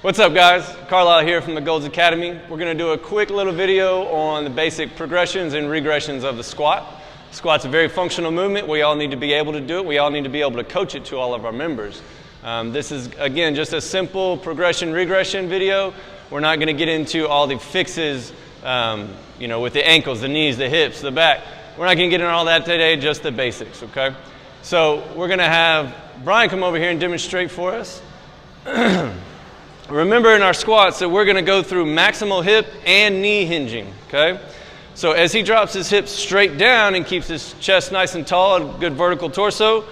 What's up, guys? Carlisle here from the Golds Academy. We're going to do a quick little video on the basic progressions and regressions of the squat. Squat's a very functional movement. We all need to be able to do it. We all need to be able to coach it to all of our members. This is, again, just a simple progression-regression video. We're not going to get into all the fixes, with the ankles, the knees, the hips, the back. We're not going to get into all that today, just the basics, okay? So we're going to have Brian come over here and demonstrate for us. Remember in our squats that we're going to go through maximal hip and knee hinging, okay? So as he drops his hips straight down and keeps his chest nice and tall, a good vertical torso,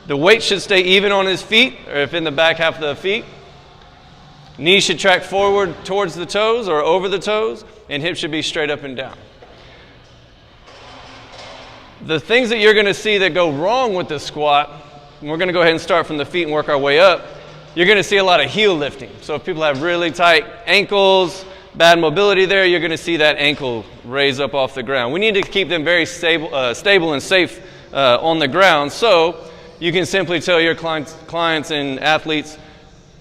the weight should stay even on his feet, or if in the back half of the feet. Knees should track forward towards the toes or over the toes, and hips should be straight up and down. The things that you're going to see that go wrong with the squat, and we're going to go ahead and start from the feet and work our way up, you're going to see a lot of heel lifting. So if people have really tight ankles, bad mobility there, you're going to see that ankle raise up off the ground. We need to keep them very stable and safe on the ground. So you can simply tell your clients and athletes,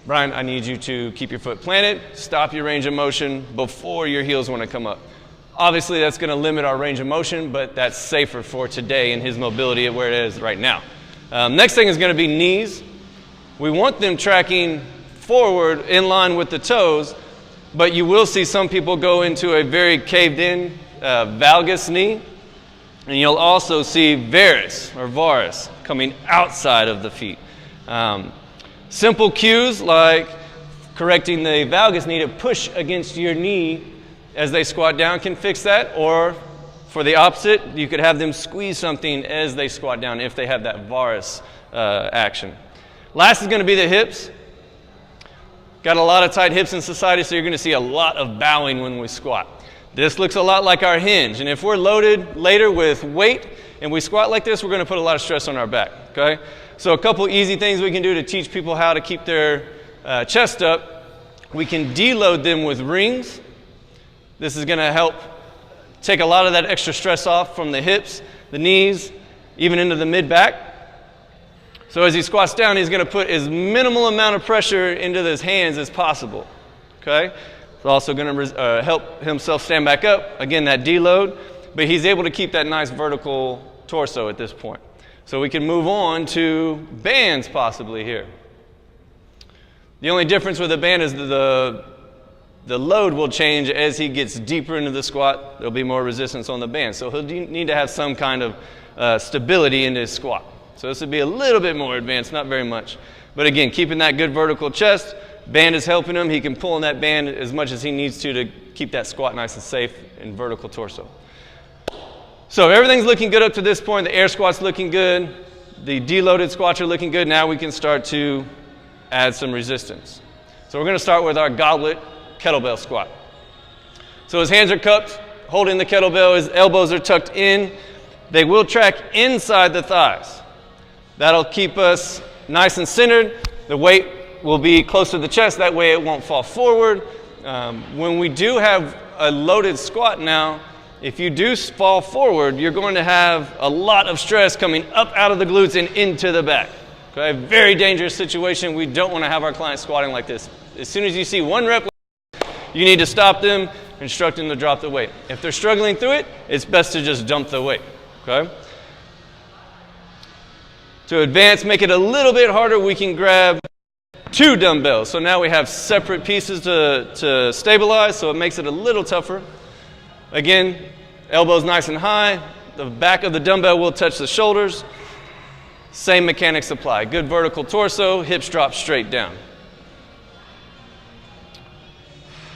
Brian, I need you to keep your foot planted, stop your range of motion before your heels want to come up. Obviously, that's going to limit our range of motion, but that's safer for today and his mobility at where it is right now. Next thing is going to be knees. We want them tracking forward in line with the toes, but you will see some people go into a very caved in valgus knee, and you'll also see varus or varus coming outside of the feet. Simple cues like correcting the valgus knee to push against your knee as they squat down can fix that, or for the opposite, you could have them squeeze something as they squat down if they have that varus action. Last is going to be the hips. Got a lot of tight hips in society, so you're going to see a lot of bowing when we squat. This looks a lot like our hinge, and if we're loaded later with weight and we squat like this, we're going to put a lot of stress on our back, okay? So a couple easy things we can do to teach people how to keep their chest up. We can deload them with rings. This is going to help take a lot of that extra stress off from the hips, the knees, even into the mid-back. So as he squats down, he's going to put as minimal amount of pressure into his hands as possible, okay? It's also going to help himself stand back up. Again, that deload, but he's able to keep that nice vertical torso at this point. So we can move on to bands possibly here. The only difference with a band is the load will change as he gets deeper into the squat. There'll be more resistance on the band. So he'll need to have some kind of stability in his squat. So this would be a little bit more advanced, not very much. But again, keeping that good vertical chest, band is helping him. He can pull on that band as much as he needs to keep that squat nice and safe and vertical torso. So everything's looking good up to this point. The air squat's looking good. The deloaded squats are looking good. Now we can start to add some resistance. So we're going to start with our goblet kettlebell squat. So his hands are cupped, holding the kettlebell. His elbows are tucked in. They will track inside the thighs. That'll keep us nice and centered. The weight will be close to the chest. That way it won't fall forward. When we do have a loaded squat now, if you do fall forward, you're going to have a lot of stress coming up out of the glutes and into the back. Okay, very dangerous situation. We don't want to have our clients squatting like this. As soon as you see one rep, you need to stop them, instruct them to drop the weight. If they're struggling through it, it's best to just dump the weight. Okay? To advance, make it a little bit harder, we can grab 2 dumbbells. So now we have separate pieces to stabilize, so it makes it a little tougher. Again, elbows nice and high. The back of the dumbbell will touch the shoulders. Same mechanics apply. Good vertical torso, hips drop straight down.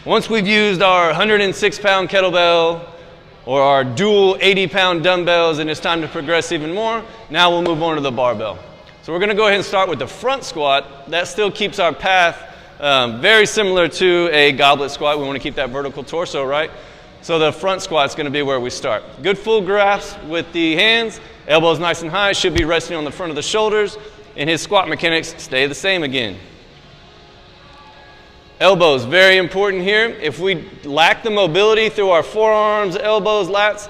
Once we've used our 106-pound kettlebell or our dual 80-pound dumbbells and it's time to progress even more, now we'll move on to the barbell. So we're going to go ahead and start with the front squat. That still keeps our path very similar to a goblet squat. We want to keep that vertical torso, right? So the front squat is going to be where we start. Good full grasp with the hands, elbows nice and high, should be resting on the front of the shoulders, and his squat mechanics stay the same again. Elbows, very important here. If we lack the mobility through our forearms, elbows, lats,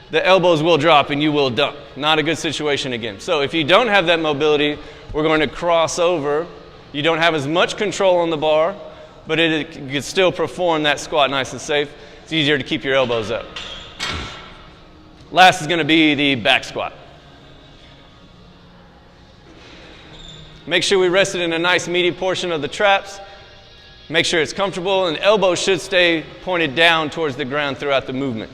the elbows will drop and you will dump. Not a good situation again. So if you don't have that mobility, we're going to cross over You don't have as much control on the bar, but it can still perform that squat nice and safe. It's easier to keep your elbows up. Last is going to be the back squat. Make sure we rest it in a nice meaty portion of the traps. Make sure it's comfortable, and elbows should stay pointed down towards the ground throughout the movement.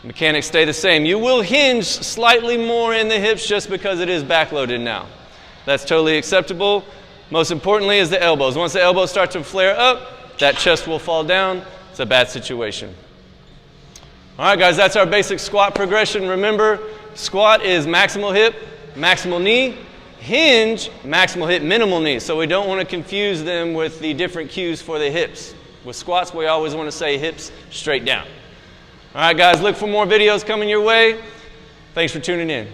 Mechanics stay the same. You will hinge slightly more in the hips just because it is backloaded now. That's totally acceptable. Most importantly is the elbows. Once the elbows start to flare up, that chest will fall down. It's a bad situation. All right, guys, that's our basic squat progression. Remember, squat is maximal hip, maximal knee. Hinge, maximal hip, minimal knee. So we don't want to confuse them with the different cues for the hips. With squats, we always want to say hips straight down. All right, guys, look for more videos coming your way. Thanks for tuning in.